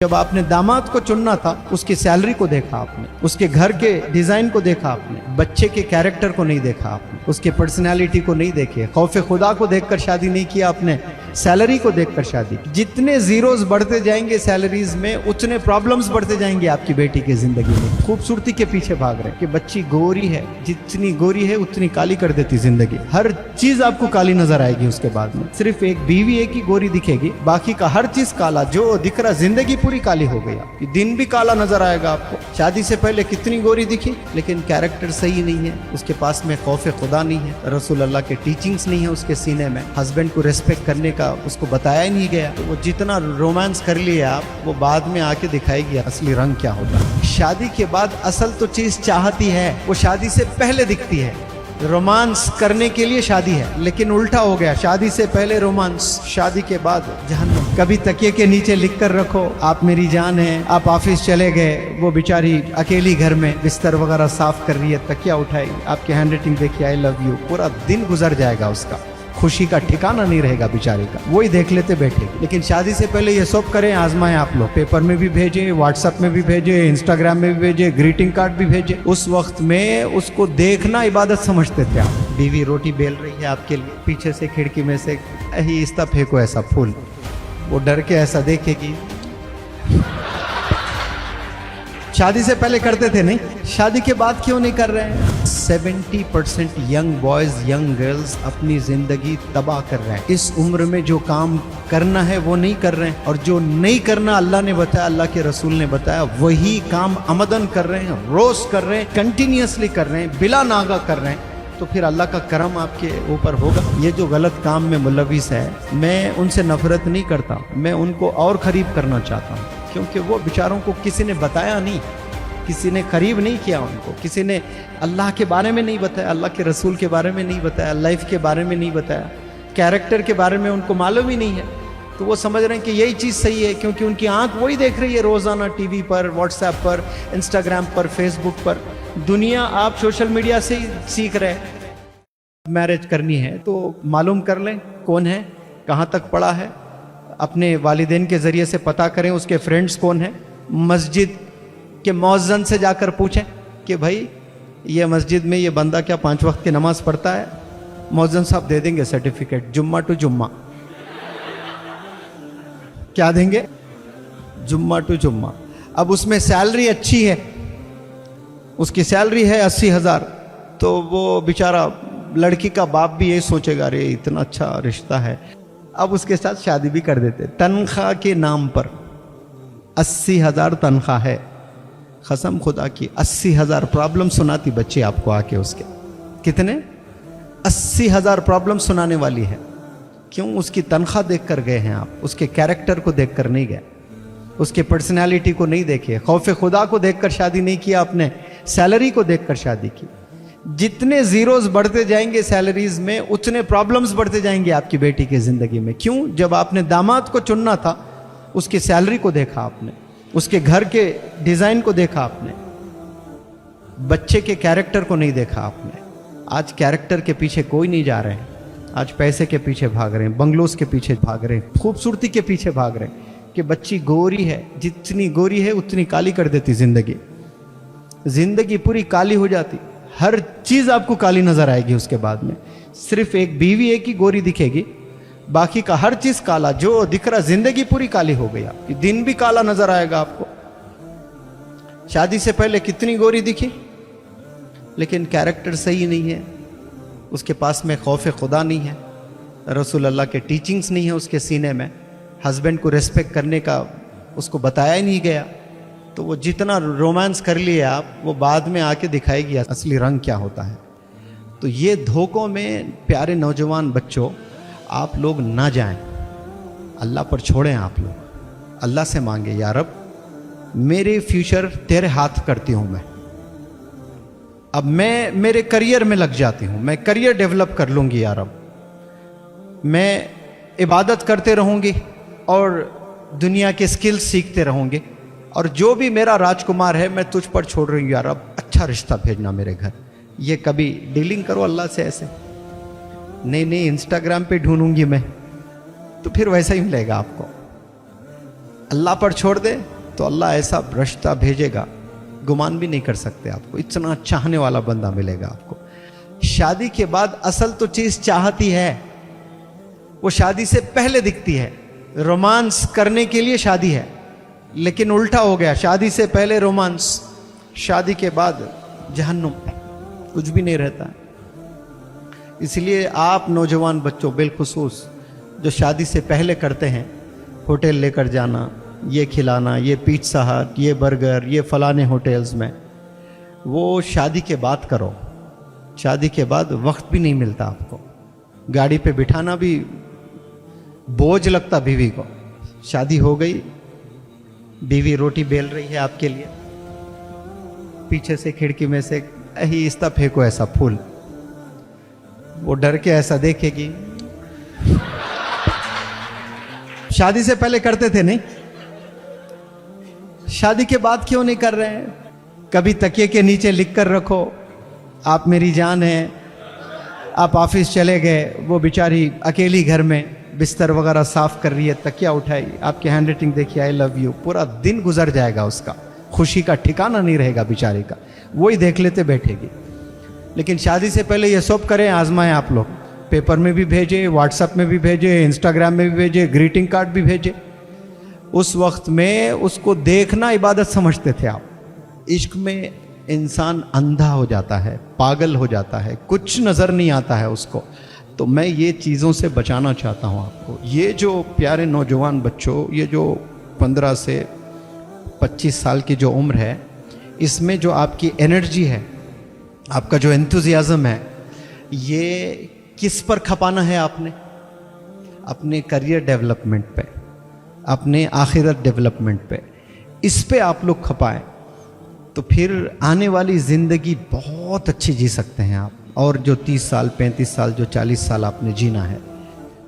जब आपने दामाद को चुनना था, उसकी सैलरी को देखा आपने, उसके घर के डिजाइन को देखा आपने, बच्चे के कैरेक्टर को नहीं देखा आपने, उसके पर्सनालिटी को नहीं देखे, खौफ खुदा को देखकर शादी नहीं किया आपने, सैलरी को देखकर शादी की। जितने जीरोस बढ़ते जाएंगे सैलरीज में, उतने प्रॉब्लम्स बढ़ते जाएंगे आपकी बेटी की जिंदगी में। खूबसूरती के पीछे भाग रहे हैं कि बच्ची गोरी है, जितनी गोरी है उतनी काली कर देती जिंदगी। हर चीज आपको काली नजर आएगी उसके बाद में। सिर्फ एक बीवी एक ही गोरी दिखेगी, बाकी का हर चीज काला। जो दिख रहा, जिंदगी पूरी काली हो गई आपकी। दिन भी काला नजर आएगा आपको। शादी से पहले कितनी गोरी दिखी, लेकिन कैरेक्टर सही नहीं है, उसके पास में खौफ खुदा नहीं है, रसूल अल्लाह के टीचिंग्स नहीं है उसके सीने में, हस्बैंड को रेस्पेक्ट करने का उसको बताया ही नहीं गया। तो वो जितना रोमांस कर लिए आप, वो बाद में आके दिखाएगी असली रंग क्या होता है। शादी के बाद असल तो चीज चाहती है, वो शादी से पहले दिखती है। रोमांस करने के लिए शादी है, लेकिन उल्टा हो गया, शादी से पहले रोमांस, शादी के बाद जहन्नम। कभी तकिए के नीचे लिख कर रखो, आप मेरी जान है। आप ऑफिस चले गए, वो बेचारी अकेली घर में बिस्तर वगैरह साफ कर रही है, तकिया उठाई, आपकी हैंड राइटिंग देखिए आई लव यू, पूरा दिन गुजर जाएगा उसका, खुशी का ठिकाना नहीं रहेगा बेचारे का, वही देख लेते बैठे। लेकिन शादी से पहले ये सब करें, आजमाएं आप लोग। पेपर में भी भेजे, व्हाट्सएप में भी भेजे, इंस्टाग्राम में भी भेजे, ग्रीटिंग कार्ड भी भेजे। उस वक्त में उसको देखना इबादत समझते थे आप। बीवी रोटी बेल रही है आपके लिए, पीछे से खिड़की में से आहिस्ता फेंको ऐसा फूल, वो डर के ऐसा देखेगी। शादी से पहले करते थे नहीं, शादी के बाद क्यों नहीं कर रहे हैं? 70% यंग बॉयज, यंग गर्ल्स अपनी जिंदगी तबाह कर रहे हैं। इस उम्र में जो काम करना है वो नहीं कर रहे हैं, और जो नहीं करना अल्लाह ने बताया, अल्लाह के रसूल ने बताया, वही काम अमदन कर रहे हैं, रोज कर रहे हैं, कंटिन्यूसली कर रहे हैं, बिला नागा कर रहे हैं। तो फिर अल्लाह का करम आपके ऊपर होगा। ये जो गलत काम में मुलविस है, मैं उनसे नफरत नहीं करता, मैं उनको और करीब करना चाहता हूँ, क्योंकि वो बेचारों को किसी ने बताया नहीं, किसी ने करीब नहीं किया उनको, किसी ने अल्लाह के बारे में नहीं बताया, अल्लाह के रसूल के बारे में नहीं बताया, लाइफ के बारे में नहीं बताया, कैरेक्टर के बारे में उनको मालूम ही नहीं है। तो वो समझ रहे हैं कि यही चीज़ सही है, क्योंकि उनकी आंख वही देख रही है रोज़ाना टीवी पर, व्हाट्सएप पर, इंस्टाग्राम पर, फेसबुक पर। दुनिया आप सोशल मीडिया से ही सीख रहे हैं। मैरिज करनी है तो मालूम कर लें कौन है, कहाँ तक पढ़ा है, अपने वालिदैन के ज़रिए से पता करें उसके फ्रेंड्स कौन है, मस्जिद के मौज़न से जाकर पूछें कि भाई ये मस्जिद में ये बंदा क्या 5 वक्त की नमाज पढ़ता है। मौज़न साहब दे देंगे सर्टिफिकेट, जुम्मा टू जुम्मा। क्या देंगे? जुम्मा टू जुम्मा। अब उसमें सैलरी अच्छी है, उसकी सैलरी है 80,000, तो वो बेचारा लड़की का बाप भी यही सोचेगा, अरे इतना अच्छा रिश्ता है, अब उसके साथ शादी भी कर देते। तनख्वाह के नाम पर 80,000 तनख्वाह है, कसम खुदा की 80,000 प्रॉब्लम सुनाती बच्ची आपको आके उसके। कितने? 80,000 प्रॉब्लम सुनाने वाली है। क्यों? उसकी तनख्वाह देख कर गए हैं आप, उसके कैरेक्टर को देख कर नहीं गए, उसके पर्सनैलिटी को नहीं देखे, खौफ खुदा को देख कर शादी नहीं किया आपने, सैलरी को देख कर शादी की। जितने जीरोस बढ़ते जाएंगे सैलरीज में, उतने प्रॉब्लम्स बढ़ते जाएंगे आपकी बेटी की जिंदगी में। क्यों? जब आपने दामाद को चुनना था, उसकी सैलरी को देखा आपने, उसके घर के डिजाइन को देखा आपने, बच्चे के कैरेक्टर को नहीं देखा आपने। आज कैरेक्टर के पीछे कोई नहीं जा रहे हैं, आज पैसे के पीछे भाग रहे हैं, बंगलोज के पीछे भाग रहे हैं, खूबसूरती के पीछे भाग रहे हैं कि बच्ची गोरी है, जितनी गोरी है उतनी काली कर देती जिंदगी। जिंदगी पूरी काली हो जाती, हर चीज आपको काली नजर आएगी उसके बाद में। सिर्फ एक बीवी एक ही गोरी दिखेगी, बाकी का हर चीज काला। जो दिख रहा, जिंदगी पूरी काली हो गई आपकी। दिन भी काला नजर आएगा आपको। शादी से पहले कितनी गोरी दिखी, लेकिन कैरेक्टर सही नहीं है, उसके पास में खौफ खुदा नहीं है, रसूल अल्लाह के टीचिंग्स नहीं है उसके सीने में, हस्बैंड को रेस्पेक्ट करने का उसको बताया ही नहीं गया। तो वो जितना रोमांस कर लिए आप, वो बाद में आके दिखाएगी असली रंग क्या होता है। तो ये धोखों में प्यारे नौजवान बच्चों आप लोग ना जाएं, अल्लाह पर छोड़ें। आप लोग अल्लाह से मांगे, या रब मेरे फ्यूचर तेरे हाथ करती हूं मैं, अब मैं मेरे करियर में लग जाती हूं, मैं करियर डेवलप कर लूंगी या रब, मैं इबादत करते रहूंगी और दुनिया के स्किल्स सीखते रहूंगे, और जो भी मेरा राजकुमार है मैं तुझ पर छोड़ रही हूँ यार, अब अच्छा रिश्ता भेजना मेरे घर। ये कभी डीलिंग करो अल्लाह से ऐसे, नहीं नहीं इंस्टाग्राम पे ढूंढूंगी मैं, तो फिर वैसा ही मिलेगा आपको। अल्लाह पर छोड़ दे तो अल्लाह ऐसा रिश्ता भेजेगा, गुमान भी नहीं कर सकते आपको, इतना चाहने वाला बंदा मिलेगा आपको। शादी के बाद असल तो चीज चाहत ही है, वो शादी से पहले दिखती है। रोमांस करने के लिए शादी है, लेकिन उल्टा हो गया, शादी से पहले रोमांस, शादी के बाद जहन्नुम, कुछ भी नहीं रहता है। इसलिए आप नौजवान बच्चों बिलखुसूस जो शादी से पहले करते हैं, होटल लेकर जाना, ये खिलाना, ये पिज़्ज़ा हट, ये बर्गर, ये फलाने होटल्स में, वो शादी के बाद करो। शादी के बाद वक्त भी नहीं मिलता आपको, गाड़ी पे बिठाना भी बोझ लगता बीवी को। शादी हो गई, बीवी रोटी बेल रही है आपके लिए, पीछे से खिड़की में से आहिस्ता फेंको ऐसा फूल, वो डर के ऐसा देखेगी। शादी से पहले करते थे नहीं, शादी के बाद क्यों नहीं कर रहे हैं? कभी तकिए के नीचे लिख कर रखो, आप मेरी जान है। आप ऑफिस चले गए, वो बेचारी अकेली घर में बिस्तर वगैरह साफ कर रही है, तकिया उठाई, आपकी हैंड राइटिंग देखी, आई लव यू, पूरा दिन गुजर जाएगा, उसका खुशी का ठिकाना नहीं रहेगा बेचारी का, वही देख लेते बैठेगी। लेकिन शादी से पहले ये सब करें, आजमाएं आप लोग, पेपर में भी भेजे, व्हाट्सएप में भी भेजे, इंस्टाग्राम में भी भेजे, ग्रीटिंग कार्ड भी भेजे। उस वक्त में उसको देखना इबादत समझते थे आप। इश्क में इंसान अंधा हो जाता है, पागल हो जाता है, कुछ नज़र नहीं आता है उसको। तो मैं ये चीज़ों से बचाना चाहता हूँ आपको। ये जो प्यारे नौजवान बच्चों, ये जो 15 से 25 साल की जो उम्र है, इसमें जो आपकी एनर्जी है, आपका जो एंथुजियाज़म है, ये किस पर खपाना है आपने? अपने करियर डेवलपमेंट पे, अपने आखिरत डेवलपमेंट पे, इस पे आप लोग खपाएं, तो फिर आने वाली ज़िंदगी बहुत अच्छी जी सकते हैं आप। और जो 30 साल, 35 साल, जो 40 साल आपने जीना है,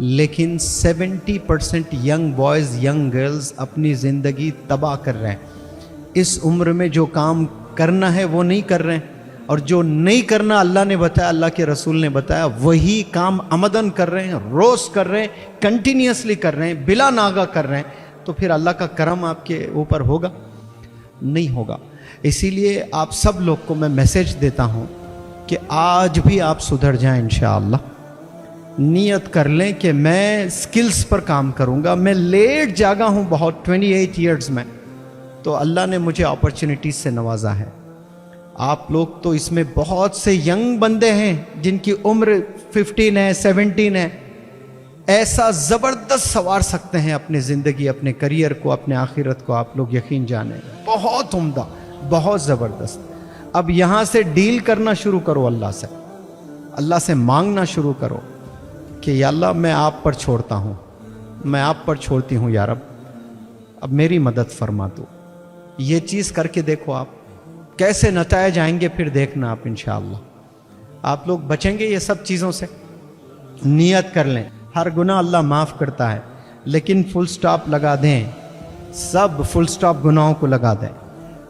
लेकिन 70% यंग बॉयज़, यंग गर्ल्स अपनी ज़िंदगी तबाह कर रहे हैं। इस उम्र में जो काम करना है वो नहीं कर रहे हैं, और जो नहीं करना अल्लाह ने बताया, अल्लाह के रसूल ने बताया, वही काम अमदन कर रहे हैं, रोज़ कर रहे हैं, कंटिन्यूसली कर रहे हैं, बिला नागा कर रहे हैं। तो फिर अल्लाह का करम आपके ऊपर होगा? नहीं होगा। इसीलिए आप सब लोग को मैं मैसेज देता हूँ कि आज भी आप सुधर जाएं इंशाअल्लाह। नियत कर लें कि मैं स्किल्स पर काम करूँगा। मैं लेट जागा हूँ बहुत, 28 ईयर्स में, तो अल्लाह ने मुझे अपॉर्चुनिटीज से नवाजा है। आप लोग तो इसमें बहुत से यंग बंदे हैं जिनकी उम्र 15 है, 17 है, ऐसा ज़बरदस्त सवार सकते हैं अपनी ज़िंदगी, अपने करियर को, अपने आखिरत को। आप लोग यकीन जाने, बहुत उम्दा, बहुत ज़बरदस्त। अब यहाँ से डील करना शुरू करो अल्लाह से, अल्लाह से मांगना शुरू करो कि या अल्लाह मैं आप पर छोड़ता हूँ, मैं आप पर छोड़ती हूँ या रब, अब मेरी मदद फरमा दो। ये चीज़ करके देखो आप, कैसे नतायज आएंगे फिर देखना आप इंशाअल्लाह। आप लोग बचेंगे ये सब चीज़ों से। नियत कर लें, हर गुनाह अल्लाह माफ़ करता है, लेकिन फुल स्टॉप लगा दें, सब फुल स्टॉप गुनाहों को लगा दें।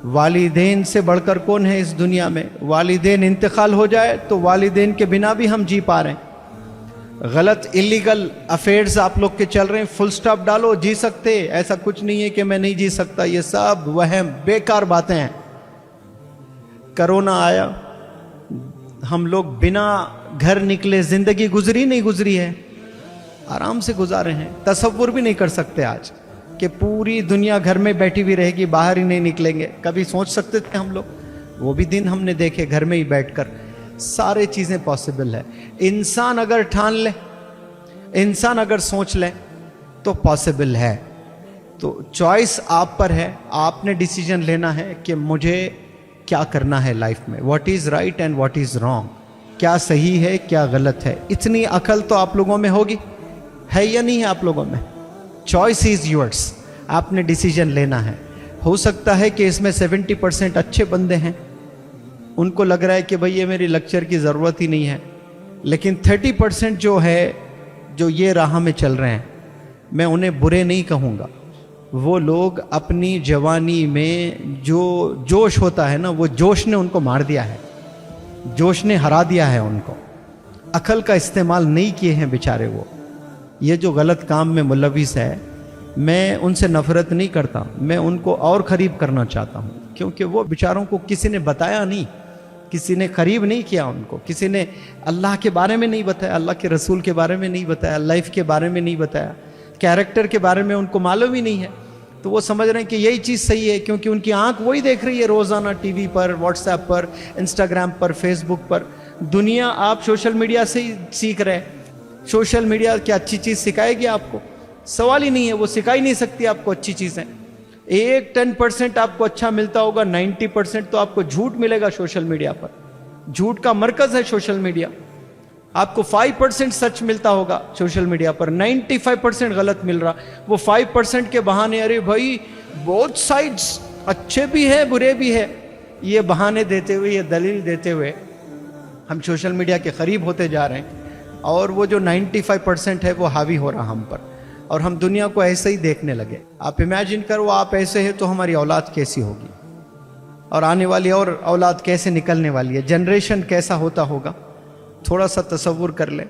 वालिदैन से बढ़कर कौन है इस दुनिया में? वालिदैन इंतकाल हो जाए तो वालिदैन के बिना भी हम जी पा रहे हैं। गलत इलीगल अफेयर्स आप लोग के चल रहे हैं, फुल स्टॉप डालो, जी सकते। ऐसा कुछ नहीं है कि मैं नहीं जी सकता, ये सब वहम, बेकार बातें हैं। कोरोना आया, हम लोग बिना घर निकले जिंदगी गुजरी नहीं गुजरी है, आराम से गुजारे हैं। तसव्वुर भी नहीं कर सकते आज कि पूरी दुनिया घर में बैठी हुई रहेगी, बाहर ही नहीं निकलेंगे। कभी सोच सकते थे हम लोग? वो भी दिन हमने देखे, घर में ही बैठकर सारे चीज़ें पॉसिबल है। इंसान अगर ठान ले, इंसान अगर सोच ले तो पॉसिबल है। तो चॉइस आप पर है, आपने डिसीजन लेना है कि मुझे क्या करना है लाइफ में, what is right and what is wrong, क्या सही है क्या गलत है। इतनी अकल तो आप लोगों में होगी, है या नहीं है आप लोगों में? चॉइस इज़ योर्स, आपने डिसीजन लेना है। हो सकता है कि इसमें 70% अच्छे बंदे हैं, उनको लग रहा है कि भाई ये मेरी लेक्चर की ज़रूरत ही नहीं है, लेकिन 30% जो है, जो ये राह में चल रहे हैं, मैं उन्हें बुरे नहीं कहूँगा। वो लोग अपनी जवानी में जो जोश होता है ना, वो जोश ने उनको मार दिया है, जोश ने हरा दिया है उनको। अकल का इस्तेमाल नहीं किए हैं बेचारे वो। ये जो गलत काम में मुलविस है, मैं उनसे नफरत नहीं करता, मैं उनको और करीब करना चाहता हूँ, क्योंकि वो बेचारों को किसी ने बताया नहीं, किसी ने करीब नहीं किया उनको, किसी ने अल्लाह के बारे में नहीं बताया, अल्लाह के रसूल के बारे में नहीं बताया, लाइफ के बारे में नहीं बताया, कैरेक्टर के बारे में उनको मालूम ही नहीं है। तो वो समझ रहे हैं कि यही चीज़ सही है, क्योंकि उनकी आंख वही देख रही है रोज़ाना टीवी पर, व्हाट्सएप पर, इंस्टाग्राम पर, फेसबुक पर। दुनिया आप सोशल मीडिया से ही सीख रहे हैं। सोशल मीडिया क्या अच्छी चीज़ सिखाएगी आपको? सवाल ही नहीं है, वो सिखा ही नहीं सकती आपको अच्छी चीज़ें। 10% आपको अच्छा मिलता होगा, 90% तो आपको झूठ मिलेगा सोशल मीडिया पर। झूठ का मरकज है सोशल मीडिया। आपको 5% सच मिलता होगा सोशल मीडिया पर, 95% गलत मिल रहा। वो 5% के बहाने, अरे भाई बोथ साइड्स अच्छे भी है बुरे भी है, ये बहाने देते हुए, ये दलील देते हुए हम सोशल मीडिया के करीब होते जा रहे हैं, और वो जो 95% है वो हावी हो रहा हम पर, और हम दुनिया को ऐसे ही देखने लगे। आप इमेजिन करो, आप ऐसे हैं तो हमारी औलाद कैसी होगी, और आने वाली और औलाद कैसे निकलने वाली है, जनरेशन कैसा होता होगा, थोड़ा सा तसव्वुर कर लें।